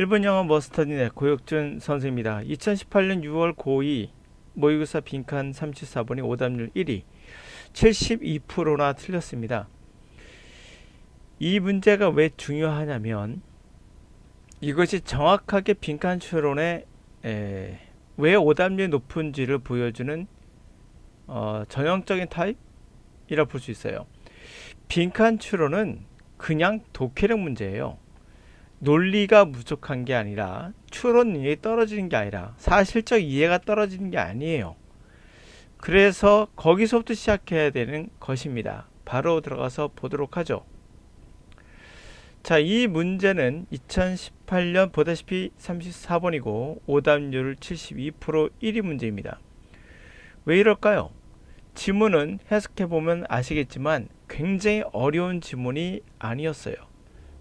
일본 영어 머스터디넷 고혁준 선생입니다. 2018년 6월 고2 모의고사 빈칸 34번이 오답률 1위 72%나 틀렸습니다. 이 문제가 왜 중요하냐면 이것이 정확하게 빈칸 추론의 왜 오답률이 높은지를 보여주는 전형적인 타입이라 볼 수 있어요. 빈칸 추론은 그냥 독해력 문제예요. 논리가 부족한 게 아니라 추론 능력이 떨어지는 게 아니라 사실적 이해가 떨어지는 게 아니에요. 그래서 거기서부터 시작해야 되는 것입니다. 바로 들어가서 보도록 하죠. 자, 이 문제는 2018년 보다시피 34번이고 오답률 72% 1위 문제입니다. 왜 이럴까요? 지문은 해석해보면 아시겠지만 굉장히 어려운 지문이 아니었어요.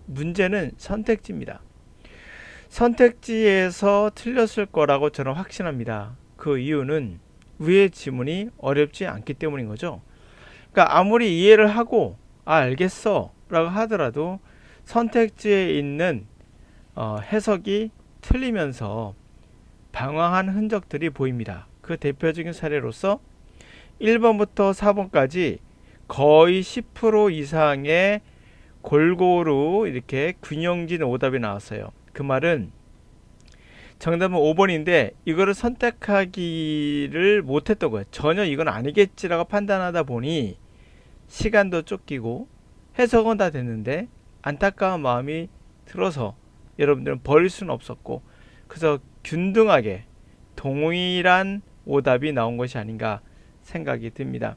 문제는 선택지입니다. 선택지에서 틀렸을 거라고 저는 확신합니다. 그 이유는 위의 지문이 어렵지 않기 때문인 거죠. 그러니까 아무리 이해를 하고 알겠어 라고 하더라도 선택지에 있는 해석이 틀리면서 방황한 흔적들이 보입니다. 그 대표적인 사례로서 1번부터 4번까지 거의 10% 이상의 골고루 이렇게 균형진 오답이 나왔어요. 그 말은 정답은 5번인데 이거를 선택하기를 못했던 거예요. 전혀 이건 아니겠지라고 판단하다 보니 시간도 쫓기고 해석은 다 됐는데 안타까운 마음이 들어서 여러분들은 버릴 수는 없었고 그래서 균등하게 동일한 오답이 나온 것이 아닌가 생각이 듭니다.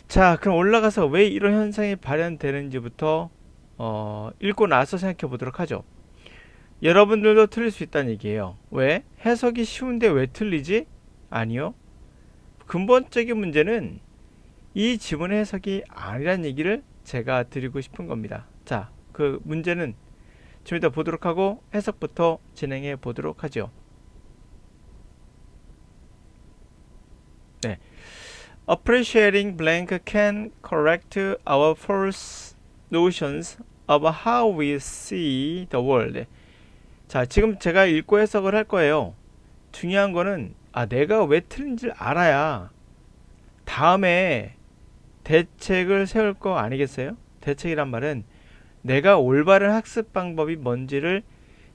자, 그럼 올라가서 왜 이런 현상이 발현되는지부터 읽고 나서 생각해 보도록 하죠. 여러분들도 틀릴 수 있다는 얘기예요. 왜? 해석이 쉬운데 왜 틀리지? 아니요. 근본적인 문제는 이 지문의 해석이 아니란 얘기를 제가 드리고 싶은 겁니다. 자, 그 문제는 좀 이따 보도록 하고 해석부터 진행해 보도록 하죠. 네. Appreciating blank can correct our false notions of how we see the world. 자, 지금 제가 읽고 해석을 할 거예요. 중요한 거는 내가 왜 틀린지를 알아야 다음에 대책을 세울 거 아니겠어요? 대책이란 말은 내가 올바른 학습 방법이 뭔지를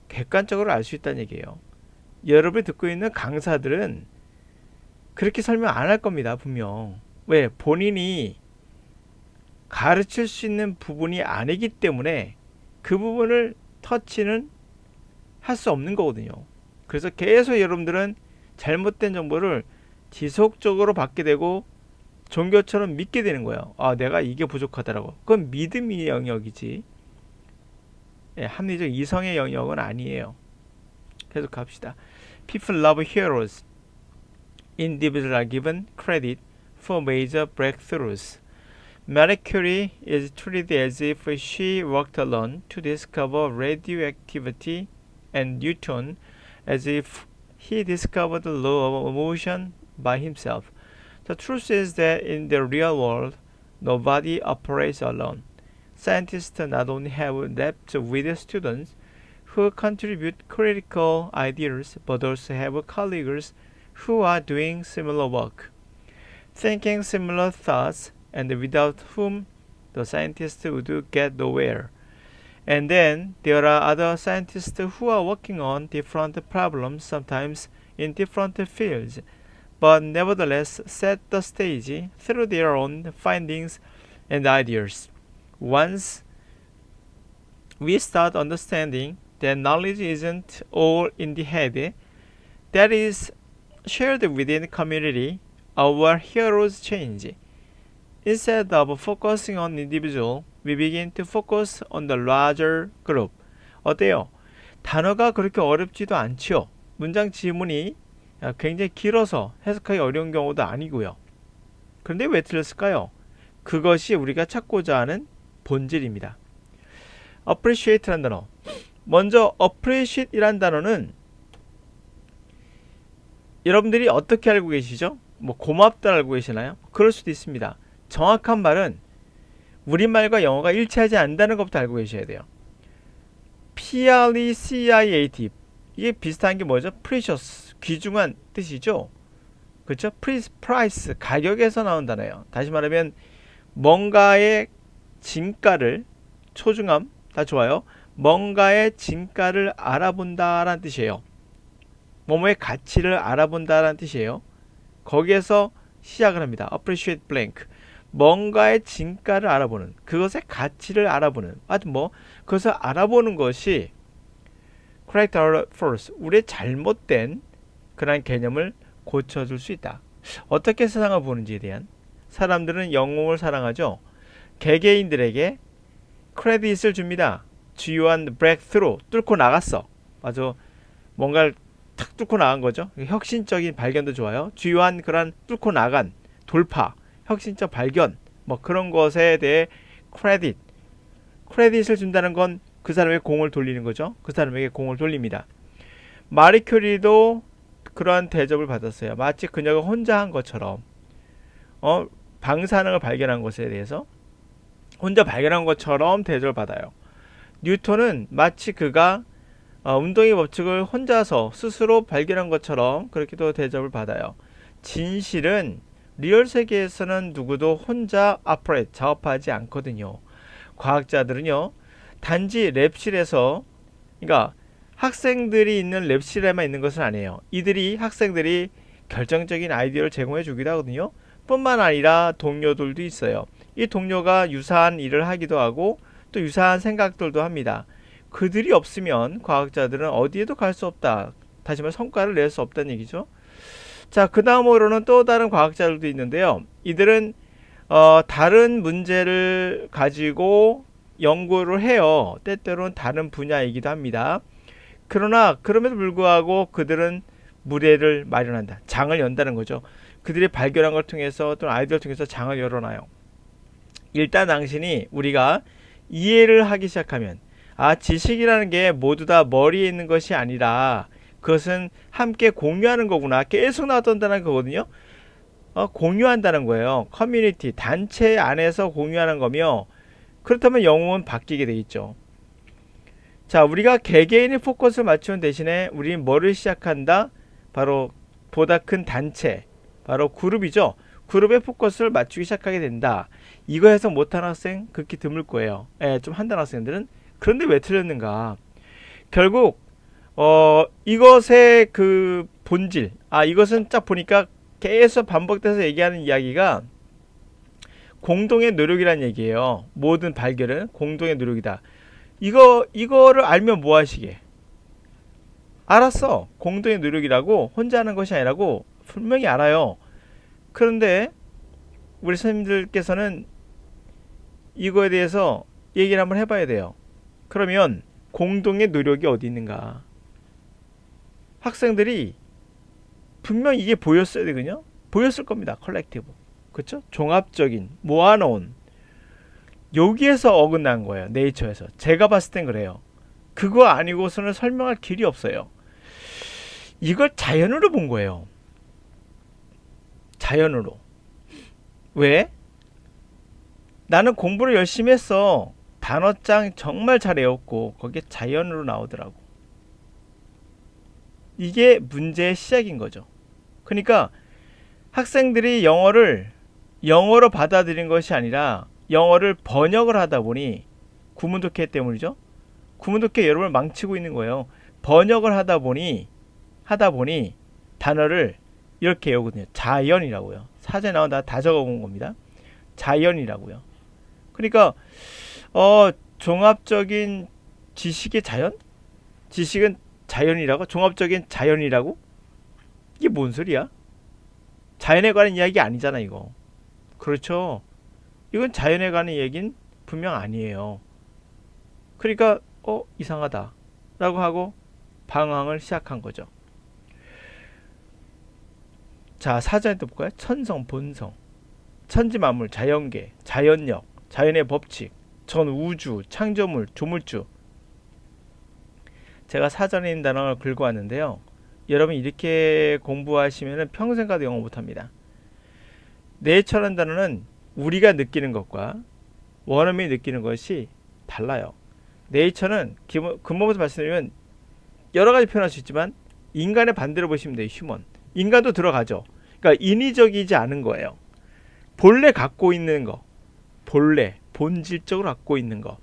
객관적으로 알 수 있다는 얘기예요. 여러분이 듣고 있는 강사들은 그렇게 설명 안 할 겁니다. 분명. 왜? 본인이 가르칠 수 있는 부분이 아니기 때문에 그 부분을 터치는 할 수 없는 거거든요. 그래서 계속 여러분들은 잘못된 정보를 지속적으로 받게 되고 종교처럼 믿게 되는 거예요. 내가 이게 부족하더라고. 그건 믿음의 영역이지. 합리적 이성의 영역은 아니에요. 계속 갑시다. People love heroes. Individuals are given credit for major breakthroughs. Marie Curie is treated as if she worked alone to discover radioactivity, and Newton as if he discovered the law of motion by himself. The truth is that in the real world, nobody operates alone. Scientists not only have left with students who contribute critical ideas, but also have colleagues who are doing similar work, thinking similar thoughts, and without whom the scientists would get nowhere. And then there are other scientists who are working on different problems, sometimes in different fields, but nevertheless set the stage through their own findings and ideas. Once we start understanding that knowledge isn't all in the head, that is shared within the community, our heroes change. Instead of focusing on individual, we begin to focus on the larger group. 어때요? 단어가 그렇게 어렵지도 않죠. 문장 지문이 굉장히 길어서 해석하기 어려운 경우도 아니고요. 그런데 왜 틀렸을까요? 그것이 우리가 찾고자 하는 본질입니다. appreciate라는 단어. 먼저 appreciate이라는 단어는 여러분들이 어떻게 알고 계시죠? 고맙다 알고 계시나요? 그럴 수도 있습니다. 정확한 말은 우리말과 영어가 일치하지 않는다는 것부터 알고 계셔야 돼요. PRECIAT 이게 비슷한 게 뭐죠? precious 귀중한 뜻이죠. 그렇죠? price 가격에서 나온 단어예요. 다시 말하면 뭔가의 진가를 소중함 다 좋아요. 뭔가의 진가를 알아본다라는 뜻이에요. 뭐뭐의 가치를 알아본다라는 뜻이에요. 거기에서 시작을 합니다. appreciate blank. 뭔가의 진가를 알아보는, 그것의 가치를 알아보는, 하여튼 뭐 그것을 알아보는 것이 correct our faults, 우리의 잘못된 그런 개념을 고쳐줄 수 있다. 어떻게 세상을 보는지에 대한, 사람들은 영웅을 사랑하죠. 개개인들에게 크레딧을 줍니다. 주요한 breakthrough, 뚫고 나갔어. 맞아. 뭔가를 탁 뚫고 나간 거죠. 혁신적인 발견도 좋아요. 주요한 그런 뚫고 나간 돌파, 혁신적 발견, 뭐 그런 것에 대해 크레딧을 준다는 건 그 사람에게 공을 돌리는 거죠. 그 사람에게 공을 돌립니다. 마리 큐리도 그러한 대접을 받았어요. 마치 그녀가 혼자 한 것처럼 방사능을 발견한 것에 대해서 혼자 발견한 것처럼 대접을 받아요. 뉴턴은 마치 그가 운동의 법칙을 혼자서 스스로 발견한 것처럼 그렇게도 대접을 받아요. 진실은 리얼 세계에서는 누구도 혼자 작업하지 않거든요. 과학자들은요, 단지 랩실에서, 그러니까 학생들이 있는 랩실에만 있는 것은 아니에요. 학생들이 결정적인 아이디어를 제공해 주기도 하거든요. 뿐만 아니라 동료들도 있어요. 이 동료가 유사한 일을 하기도 하고 또 유사한 생각들도 합니다. 그들이 없으면 과학자들은 어디에도 갈 수 없다. 다시 말해 성과를 낼 수 없다는 얘기죠. 자, 그 다음으로는 또 다른 과학자들도 있는데요. 이들은 다른 문제를 가지고 연구를 해요. 때때로는 다른 분야이기도 합니다. 그러나 그럼에도 불구하고 그들은 무례를 마련한다. 장을 연다는 거죠. 그들이 발견한 걸 통해서 또는 아이디어를 통해서 장을 열어놔요. 일단 당신이 우리가 이해를 하기 시작하면, 지식이라는 게 모두 다 머리에 있는 것이 아니라 그것은 함께 공유하는 거구나. 계속 나왔던다는 거거든요. 공유한다는 거예요. 커뮤니티, 단체 안에서 공유하는 거며, 그렇다면 영웅은 바뀌게 돼 있죠. 자, 우리가 개개인의 포커스를 맞추는 대신에 우리는 뭐를 시작한다? 바로 보다 큰 단체, 바로 그룹이죠. 그룹의 포커스를 맞추기 시작하게 된다. 이거 해서 못하는 학생 극히 드물 거예요. 좀 한다는 학생들은. 그런데 왜 틀렸는가? 결국 이것의 그 본질, 이것은 딱 보니까 계속 반복돼서 얘기하는 이야기가 공동의 노력이라는 얘기예요. 모든 발견은 공동의 노력이다. 이거를 알면 뭐 하시게? 알았어. 공동의 노력이라고, 혼자 하는 것이 아니라고 분명히 알아요. 그런데 우리 선생님들께서는 이거에 대해서 얘기를 한번 해봐야 돼요. 그러면 공동의 노력이 어디 있는가? 학생들이 분명 이게 보였어야 되거든요. 보였을 겁니다. 컬렉티브. 그렇죠? 종합적인, 모아놓은. 여기에서 어긋난 거예요. 네이처에서. 제가 봤을 땐 그래요. 그거 아니고서는 설명할 길이 없어요. 이걸 자연으로 본 거예요. 자연으로. 왜? 나는 공부를 열심히 했어. 단어장 정말 잘 외웠고 거기에 자연으로 나오더라고. 이게 문제의 시작인 거죠. 그러니까 학생들이 영어로 받아들인 것이 아니라 영어를 번역을 하다 보니, 구문독해 때문이죠. 구문독해 여러분을 망치고 있는 거예요. 번역을 하다 보니 단어를 이렇게 외우거든요. 자연이라고요. 사전에 나온 다 적어본 겁니다. 자연이라고요. 그러니까 종합적인 지식의 자연? 지식은 자연이라고? 종합적인 자연이라고? 이게 뭔 소리야? 자연에 관한 이야기 아니잖아 이거. 그렇죠? 이건 자연에 관한 얘기는 분명 아니에요. 그러니까 이상하다 라고 하고 방황을 시작한 거죠. 자, 사전에 또 볼까요? 천성, 본성, 천지만물, 자연계, 자연력, 자연의 법칙, 전 우주, 창조물, 조물주. 제가 사전에 있는 단어를 긁어왔는데요. 여러분 이렇게 공부하시면 평생 가도 영어 못합니다. 네이처라는 단어는 우리가 느끼는 것과 원어민이 느끼는 것이 달라요. 네이처는 근본부터 말씀드리면 여러 가지 표현할 수 있지만 인간의 반대로 보시면 돼요. 휴먼. 인간도 들어가죠. 그러니까 인위적이지 않은 거예요. 본래 갖고 있는 거. 본래 본질적으로 갖고 있는 거.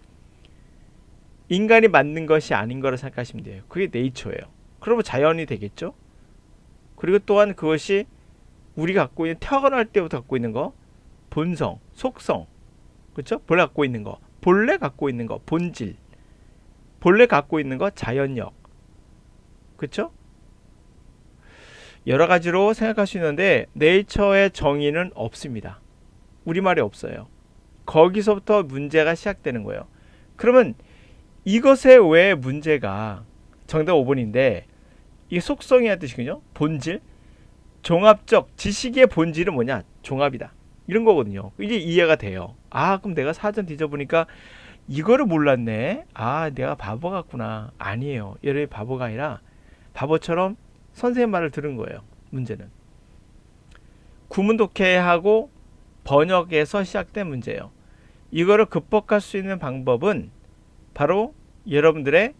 인간이 만든 것이 아닌 거라 생각하시면 돼요. 그게 네이처예요. 그러면 자연이 되겠죠. 그리고 또한 그것이 우리가 갖고 있는 태어날 때부터 갖고 있는 거. 본성, 속성. 그렇죠? 본래 갖고 있는 거. 본래 갖고 있는 거. 본질. 본래 갖고 있는 거. 자연력. 그렇죠? 여러 가지로 생각할 수 있는데 네이처의 정의는 없습니다. 우리말에 없어요. 거기서부터 문제가 시작되는 거예요. 그러면 이것에 왜 문제가 정답 5번인데 이게 속성이라는 뜻이군요. 본질. 종합적 지식의 본질은 뭐냐? 종합이다. 이런 거거든요. 이게 이해가 돼요. 아, 그럼 내가 사전 뒤져보니까 이거를 몰랐네. 아, 내가 바보 같구나. 아니에요. 얘를 바보가 아니라 바보처럼 선생님 말을 들은 거예요. 문제는. 구문 독해하고 번역에서 시작된 문제예요. 이거를 극복할 수 있는 방법은 바로 여러분들의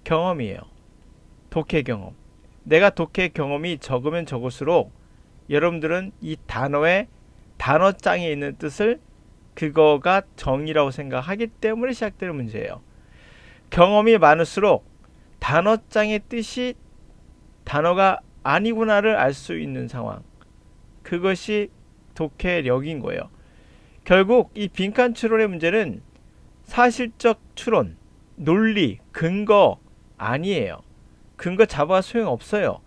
경험이에요. 독해 경험. 내가 독해 경험이 적으면 적을수록 여러분들은 이 단어의 단어장에 있는 뜻을 그거가 정의라고 생각하기 때문에 시작되는 문제예요. 경험이 많을수록 단어장의 뜻이 단어가 아니구나를 알 수 있는 상황. 그것이 독해력인 거예요. 결국 이 빈칸 추론의 문제는 사실적 추론, 논리, 근거 아니에요. 근거 잡아 소용없어요.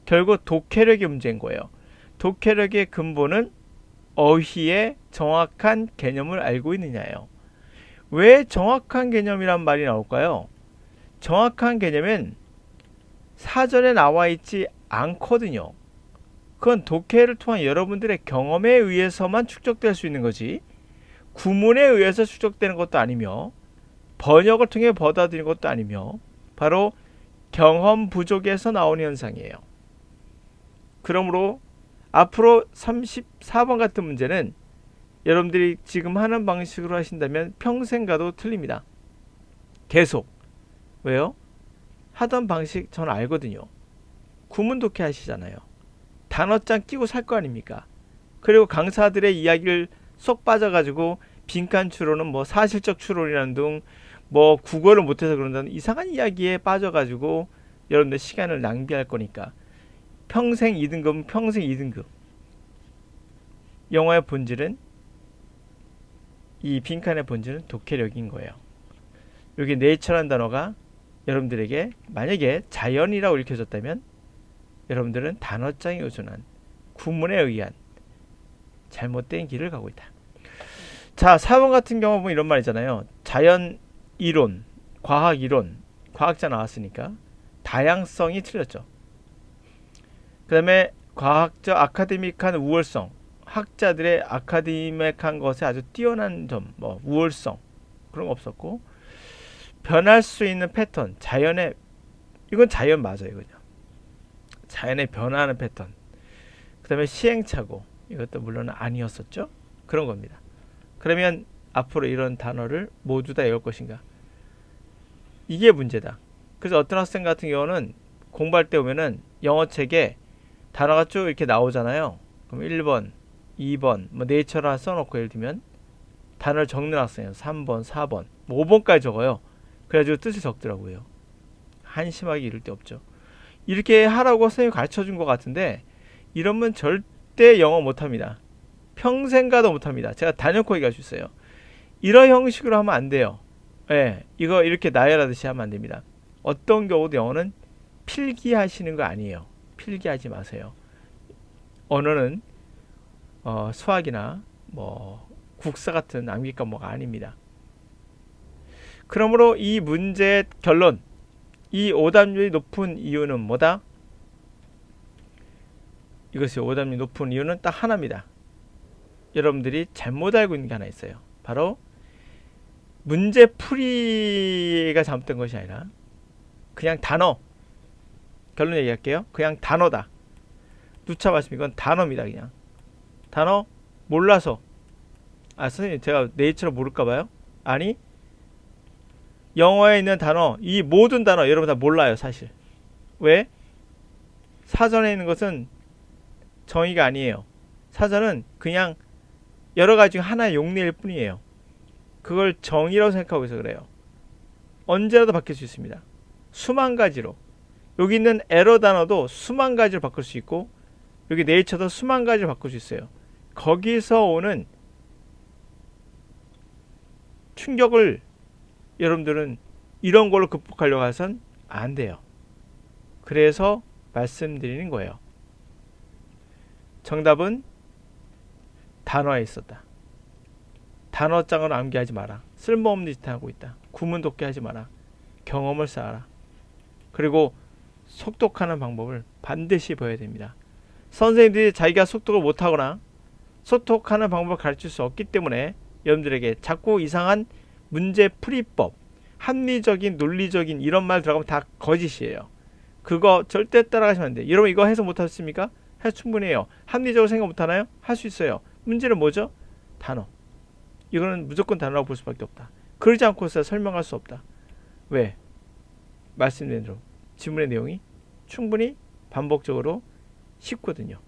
결국 독해력의 문제인 거예요. 독해력의 근본은 어휘의 정확한 개념을 알고 있느냐예요. 왜 정확한 개념이란 말이 나올까요? 정확한 개념은 사전에 나와 있지 않거든요. 그건 독해를 통한 여러분들의 경험에 의해서만 축적될 수 있는 거지 구문에 의해서 축적되는 것도 아니며 번역을 통해 받아들이는 것도 아니며 바로 경험 부족에서 나오는 현상이에요. 그러므로 앞으로 34번 같은 문제는 여러분들이 지금 하는 방식으로 하신다면 평생 가도 틀립니다. 계속. 왜요? 하던 방식 저는 알거든요. 구문 독해 하시잖아요. 단어장 끼고 살 거 아닙니까? 그리고 강사들의 이야기를 쏙 빠져가지고 빈칸 추론은 뭐 사실적 추론이라는 등 뭐 국어를 못해서 그런다는 이상한 이야기에 빠져가지고 여러분들 시간을 낭비할 거니까 평생 2등급은 평생 2등급. 영어의 본질은 이 빈칸의 본질은 독해력인 거예요. 여기 네이처라는 단어가 여러분들에게 만약에 자연이라고 읽혀졌다면 여러분들은 단어장에 의존한 구문에 의한 잘못된 길을 가고 있다. 자, 4번 같은 경우 보면 이런 말이잖아요. 자연 이론, 과학 이론, 과학자 나왔으니까 다양성이 틀렸죠. 그 다음에 과학적 아카데믹한 우월성, 학자들의 아카데믹한 것에 아주 뛰어난 점, 뭐 우월성 그런 거 없었고 변할 수 있는 패턴, 자연의 이건 자연 맞아요, 그죠? 자연의 변화하는 패턴. 그 다음에 시행착오 이것도 물론 아니었었죠. 그런 겁니다. 그러면 앞으로 이런 단어를 모두 다 외울 것인가? 이게 문제다. 그래서 어떤 학생 같은 경우는 공부할 때 보면은 영어책에 단어가 쭉 이렇게 나오잖아요. 그럼 1번, 2번, 뭐 네이처라 써놓고 예를 들면 단어를 적는 학생은 3번, 4번, 뭐 5번까지 적어요. 그래가지고 뜻을 적더라고요. 한심하게 이럴 데 없죠. 이렇게 하라고 선생님이 가르쳐준 것 같은데 이러면 절대 영어 못합니다. 평생 가도 못합니다. 제가 단연코 얘기할 수 있어요. 이런 형식으로 하면 안 돼요. 예, 이거 이렇게 나열하듯이 하면 안 됩니다. 어떤 경우도 영어는 필기하시는 거 아니에요. 필기하지 마세요. 언어는 수학이나 뭐 국사 같은 암기 과목 아닙니다. 그러므로 이 문제의 결론, 이 오답률이 높은 이유는 뭐다? 이것이 오답률이 높은 이유는 딱 하나입니다. 여러분들이 잘못 알고 있는 게 하나 있어요. 바로 문제 풀이가 잘못된 것이 아니라 그냥 단어, 결론 얘기할게요. 그냥 단어다. 누차 말씀 이건 단어입니다. 그냥 단어 몰라서 선생님 제가 네이처를 모를까 봐요? 아니 영어에 있는 단어, 이 모든 단어 여러분 다 몰라요, 사실. 왜? 사전에 있는 것은 정의가 아니에요. 사전은 그냥 여러 가지 중 하나의 용례일 뿐이에요. 그걸 정의라고 생각하고 있어서 그래요. 언제라도 바뀔 수 있습니다. 수만 가지로. 여기 있는 에러 단어도 수만 가지로 바꿀 수 있고, 여기 네이처도 수만 가지로 바꿀 수 있어요. 거기서 오는 충격을 여러분들은 이런 걸로 극복하려고 해선 안 돼요. 그래서 말씀드리는 거예요. 정답은 단어에 있었다. 단어장을 암기하지 마라. 쓸모없는 짓을 하고 있다. 구문독해 하지 마라. 경험을 쌓아라. 그리고 속독하는 방법을 반드시 배워야 됩니다. 선생님들이 자기가 속독을 못하거나 속독하는 방법을 가르칠 수 없기 때문에 여러분들에게 자꾸 이상한 문제 풀이법, 합리적인, 논리적인 이런 말 들어가면 다 거짓이에요. 그거 절대 따라가시면 안 돼요. 여러분 이거 해석 못하셨습니까? 해서 충분히 해요. 합리적으로 생각 못하나요? 할 수 있어요. 문제는 뭐죠? 단어. 이거는 무조건 단어라고 볼 수밖에 없다. 그러지 않고서 설명할 수 없다. 왜? 말씀드린 대로 지문의 내용이 충분히 반복적으로 쉽거든요.